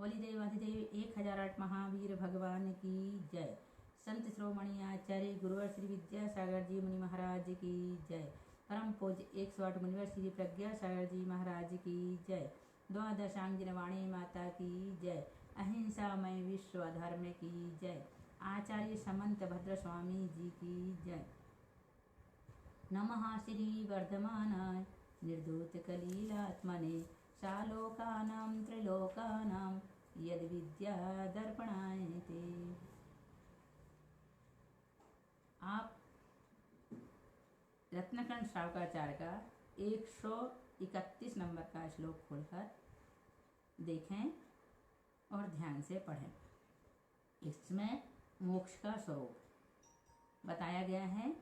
बोली देवाधिदेव 1008 महावीर भगवान की जय। संत श्रोमणी आचार्य गुरुवर श्री विद्यासागर जी मुनि महाराज की जय। परम पूज्य 108 मुनिवर श्री प्रज्ञा सागर जी महाराज की जय। द्वादशांगिन वाणी माता की जय। अहिंसामय विश्व धर्म की जय। आचार्य समंत भद्र स्वामी जी की जय। नमः श्री वर्धमानाय निर्धूत कलीलात्मने शालोकानां त्रिलोकानां यद विद्या दर्पणाय ते। आप रत्नकर्ण श्रावकाचार्य का 131 नंबर का श्लोक खोलकर देखें और ध्यान से पढ़ें। इसमें मोक्ष का स्वरूप बताया गया है।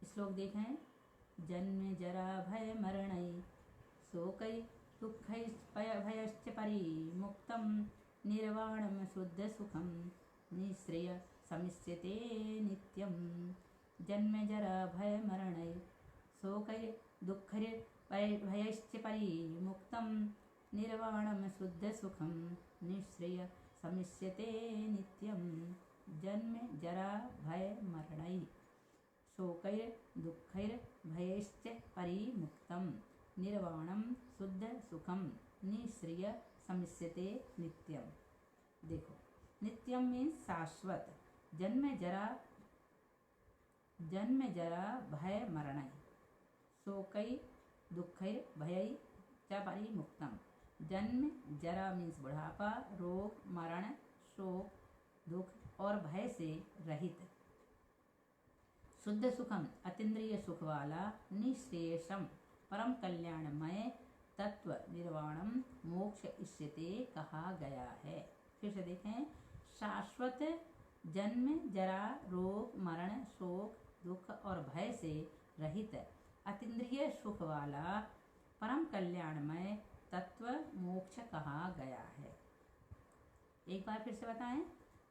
श्लोक देखें। जन्म जरा भय मरणै शोकै दुःखै भयश्च परिमुक्तं निर्वाणं शुद्ध सुखं निःश्रेय समिष्यते नित्यं। जन्म जरा भय मरणै शोकै दुःखै भयश्च परिमुक्तं निर्वाणं शुद्ध सुखं निःश्रेय समिष्यते नित्यं। जन्म जरा भय मरणै शोकैर्दुःखैर्भयैश्च परिमुक्तं निर्वाणं शुद्ध सुखम निःश्रेय समिष्यते नित्यम। देखो, नित्यम मीन्स शाश्वत। जन्म जरा भय मरण शोकै दुःखै भय च परिमुक्तम। जन्म जरा मीन्स बुढ़ापा, रोग, मरण, शोक, दुख और भय से रहित, शुद्ध सुखम अतीन्द्रिय सुख वाला, निःशेषम परम कल्याणमय तत्व निर्वाणम मोक्ष इष्यते कहा गया है। फिर से देखें। शाश्वत, जन्म जरा रोग मरण शोक दुख और भय से रहित, अतीन्द्रिय सुख वाला, परम कल्याणमय तत्व मोक्ष कहा गया है। एक बार फिर से बताएं।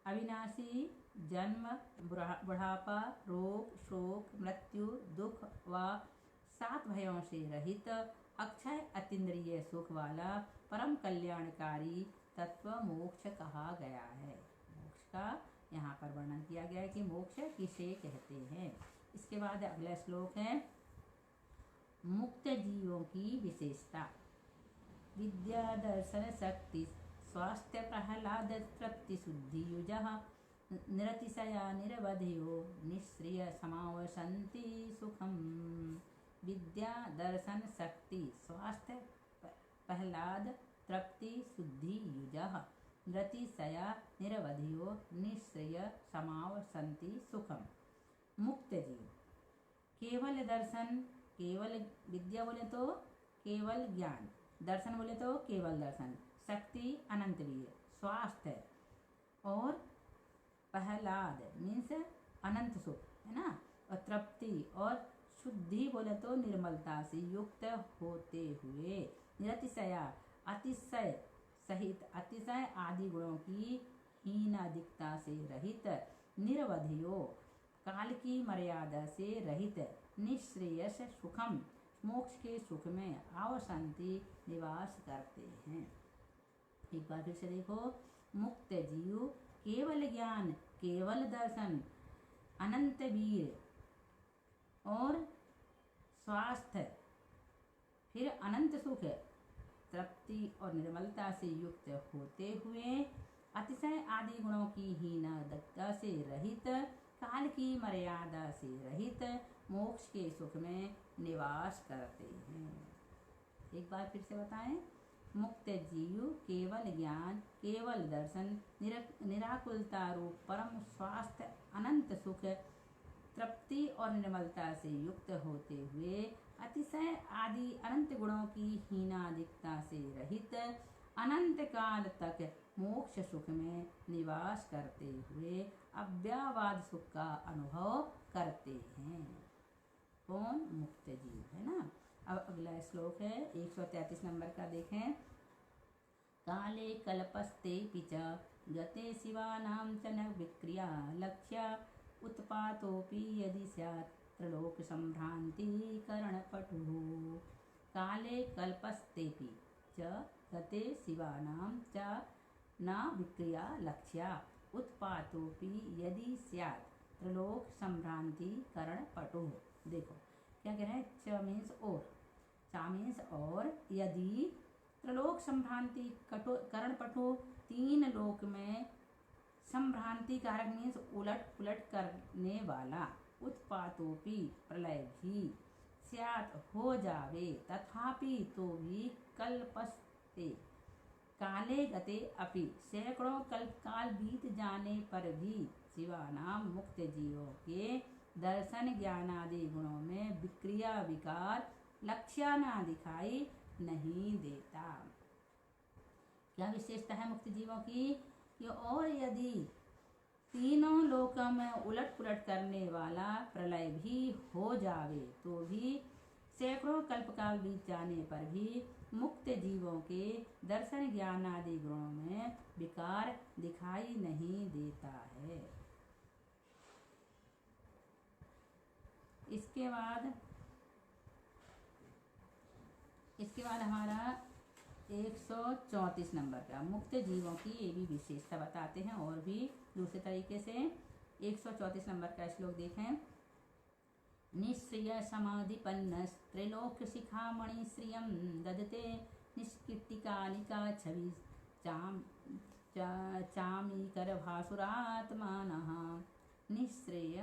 अविनाशी, जन्म बुढ़ापा रोग शोक मृत्यु दुख व 7 भयों से रहित, अक्षय अतीन्द्रिय सुख वाला, परम कल्याणकारी तत्व मोक्ष कहा गया है। मोक्ष का यहाँ पर वर्णन किया गया है कि मोक्ष किसे कहते हैं। इसके बाद अगला श्लोक है मुक्त जीवों की विशेषता। विद्या दर्शन शक्ति स्वास्थ्य प्रहलाद तृप्ति शुद्धि युजः निरतिशया निरवधियो निःश्रेय समावसन्ति सुखम। विद्या दर्शन शक्ति स्वास्थ्य प्रहलाद तृप्ति शुद्धि युजः निरतिशया निरवधियो निःश्रेय समावसन्ति सुखम। मुक्त जीव, केवल दर्शन, केवल विद्या बोले तो केवल ज्ञान, दर्शन बोले तो केवल दर्शन, शक्ति अनंत वीर, स्वास्थ्य और प्रहलाद मीन्स अनंत सुख है ना, और तृप्ति और शुद्धि बोले तो निर्मलता से युक्त होते हुए, निरतिशया अतिशय सहित, अतिशय आदि गुणों की हीनाधिकता से रहित, निरवधियो काल की मर्यादा से रहित, निःश्रेयस सुखम मोक्ष के सुख में आवसंति निवास करते हैं। एक बार फिर से देखो। मुक्त जीव, केवल ज्ञान, केवल दर्शन, अनंत वीर और स्वास्थ्य, फिर अनंत सुख, तृप्ति और निर्मलता से युक्त होते हुए, अतिशय आदि गुणों की हीनाधिकता से रहित, काल की मर्यादा से रहित, मोक्ष के सुख में निवास करते हैं। एक बार फिर से बताएं। मुक्त जीव, केवल ज्ञान, केवल दर्शन, निराकुलता रूप परम स्वास्थ्य, अनंत सुख, तृप्ति और निर्मलता से युक्त होते हुए, अतिशय आदि अनंत गुणों की हीनाधिकता से रहित, अनंत काल तक मोक्ष सुख में निवास करते हुए अव्ययवाद सुख का अनुभव करते हैं। कौन? मुक्त जीव है ना। अब अगला श्लोक है 133 नंबर का देखें। काले कल्पस्ते पिच गते शिवानां च न विक्रिया लक्ष्या उत्पातोऽपि यदि स्यात् त्रिलोक संभ्रांति करणपटुः। काले कल्पस्तेऽपि च गते शिवानां च न विक्रिया लक्ष्या उत्पातोपि यदि स्यात् त्रिलोक संभ्रांति करण पटु। देखो क्या कह रहे हैं, च मीन्स और, चा मीन्स और, यदि त्रिलोक संभ्रांति करण पटु, तीन लोक में संभ्रांति कारक मीन्स उलट पुलट करने वाला, उत्पातोपि प्रलय भी, स्यात् हो जावे, तथापि तो भी, कल्पस्ते काले गते अपि सैकड़ों कल्पकाल बीत जाने पर भी शिवानाम मुक्त जीवों के दर्शन ज्ञानादि गुणों में विक्रिया विकार लक्ष्याना दिखाई नहीं देता। क्या विशेषता है मुक्त जीवों की? और यदि तीनों लोकों में उलट पुलट करने वाला प्रलय भी हो जावे तो भी सैकड़ों कल्पकाल बीत जाने पर भी मुक्त जीवों के दर्शन ज्ञान आदि गुणों में विकार दिखाई नहीं देता है। इसके बाद हमारा 134 नंबर का मुक्त जीवों की ये भी विशेषता बताते हैं और भी दूसरे तरीके से। 134 नंबर का श्लोक देखें। निःश्रिय समाधिपन्न त्रैलोक्य शिखामणि श्रियं ददते निष्कीर्तिकालिका छवि चामीकर भासुरात्मानः। निःश्रेय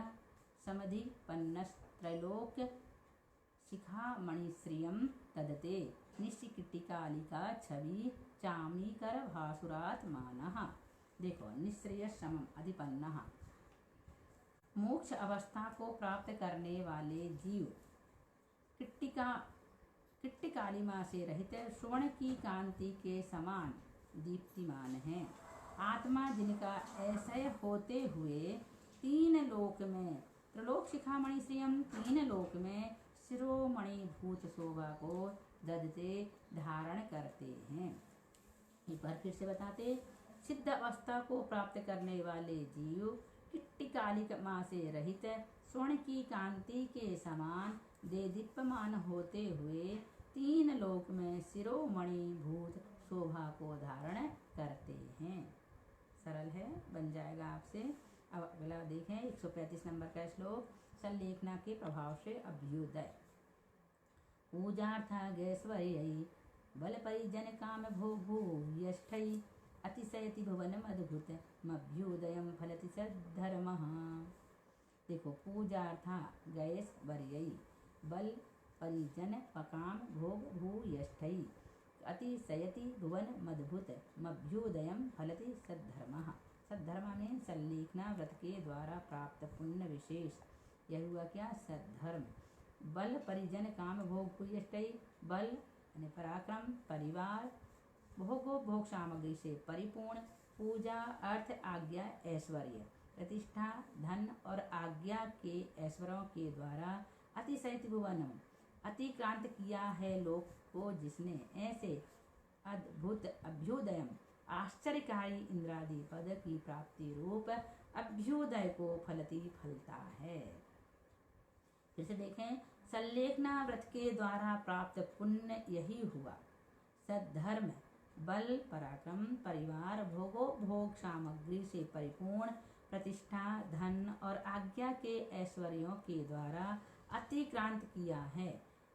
समाधिपन्न त्रैलोक्य शिखामणि श्रियं ददते निष्कीर्तिकालिका छवि चामीकर भासुरात्मानः। देखो निःश्रेय सम अधिपन्नः, मोक्ष अवस्था को प्राप्त करने वाले जीव किट्टिकालिमा से रहित स्वर्ण की कांति के समान दीप्तिमान हैं। आत्मा जिनका ऐसे होते हुए तीन लोक में त्रिलोक शिखामणि श्रियम, तीन लोक में शिरोमणि भूत शोभा को ददते धारण करते हैं। एक बार फिर से बताते। सिद्ध अवस्था को प्राप्त करने वाले जीव किट्टिकालिमा से रहित स्वर्ण की कांति के समान देदीप्यमान होते हुए तीन लोक में शिरोमणि भूत शोभा को धारण करते हैं। सरल है, बन जाएगा आपसे। अब अगला देखें 135 नंबर का श्लोक। संलेखना के प्रभाव से अभ्युदय। पूजार्थागैश्वर्यै बल परिजन काम भोग भूयष्ठै अतिशयति भुवन अद्भुत मभ्युदयम फलति सद्धर्मः। देखो पूजार्था गैश्वर्यै बल परिजन पकाम भोग भूयष्ठै अतिशयति भुवन मद्भुत मभ्युदयम फलति सद्धर्मः। सद्धर्म में संलेखना व्रत के द्वारा प्राप्त पुण्य विशेष। यह हुआ क्या? सद्धर्म। बल परिजन काम भोग भूयष्ठै, बल यानी पराक्रम, परिवार, भोग सामग्री से परिपूर्ण, पूजा अर्थ आज्ञा ऐश्वर्य, प्रतिष्ठा धन और आज्ञा के ऐश्वर्यों के द्वारा अतिशयति भुवनम अतिक्रांत किया है लोक को, जिसने ऐसे अद्भुत अभ्युदयम आश्चर्यकारी इंद्रादि पद की प्राप्ति रूप अभ्युदय को फलता है। फिर से देखें। संलेखना व्रत के द्वारा प्राप्त पुण्य यही हुआ। सद्धर्म बल पराक्रम, परिवार, भोग सामग्री से परिपूर्ण, प्रतिष्ठा धन और आज्ञा के ऐश्वर्यों के द्वारा अतिक्रांत किया है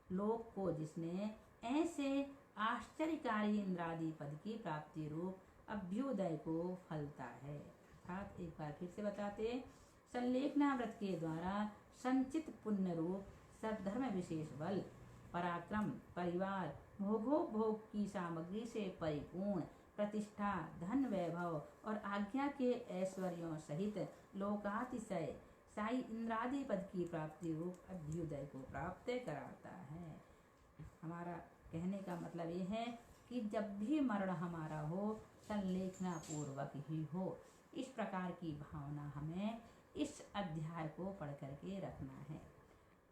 लोक को, जिसने ऐसे आश्चर्यकारी इंद्रादि पद की प्राप्ति रूप अभ्युदय को फलता है। अर्थात एक बार फिर से बताते। संलेखना व्रत के द्वारा संचित पुण्य रूप सद्धर्म विशेष बल, पराक्रम, परिवार, भोग की सामग्री से परिपूर्ण, प्रतिष्ठा धन वैभव और आज्ञा के ऐश्वर्यों सहित लोकातिशय साई इंद्रादि पद की प्राप्ति रूप अभ्युदय को प्राप्त कराता है। हमारा कहने का मतलब ये है कि जब भी मरण हमारा हो संलेखना पूर्वक ही हो। इस प्रकार की भावना हमें इस अध्याय को पढ़ करके रखना है।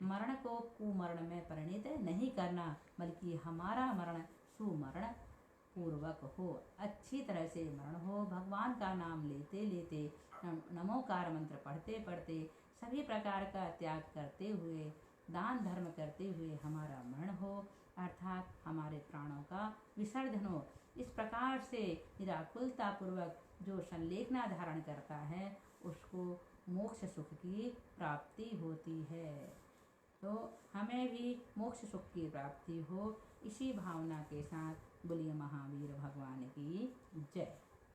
मरण को कुमरण में परिणित नहीं करना, बल्कि हमारा मरण सुमरण पूर्वक हो, अच्छी तरह से मरण हो। भगवान का नाम लेते लेते, नमोकार मंत्र पढ़ते पढ़ते, सभी प्रकार का त्याग करते हुए, दान धर्म करते हुए हमारा मरण हो, अर्थात हमारे प्राणों का विसर्जन हो। इस प्रकार से निराकुलता पूर्वक जो संलेखना धारण करता है उसको मोक्ष सुख की प्राप्ति होती है। तो हमें भी मोक्ष सुख की प्राप्ति हो, इसी भावना के साथ बोलिए महावीर भगवान की जय।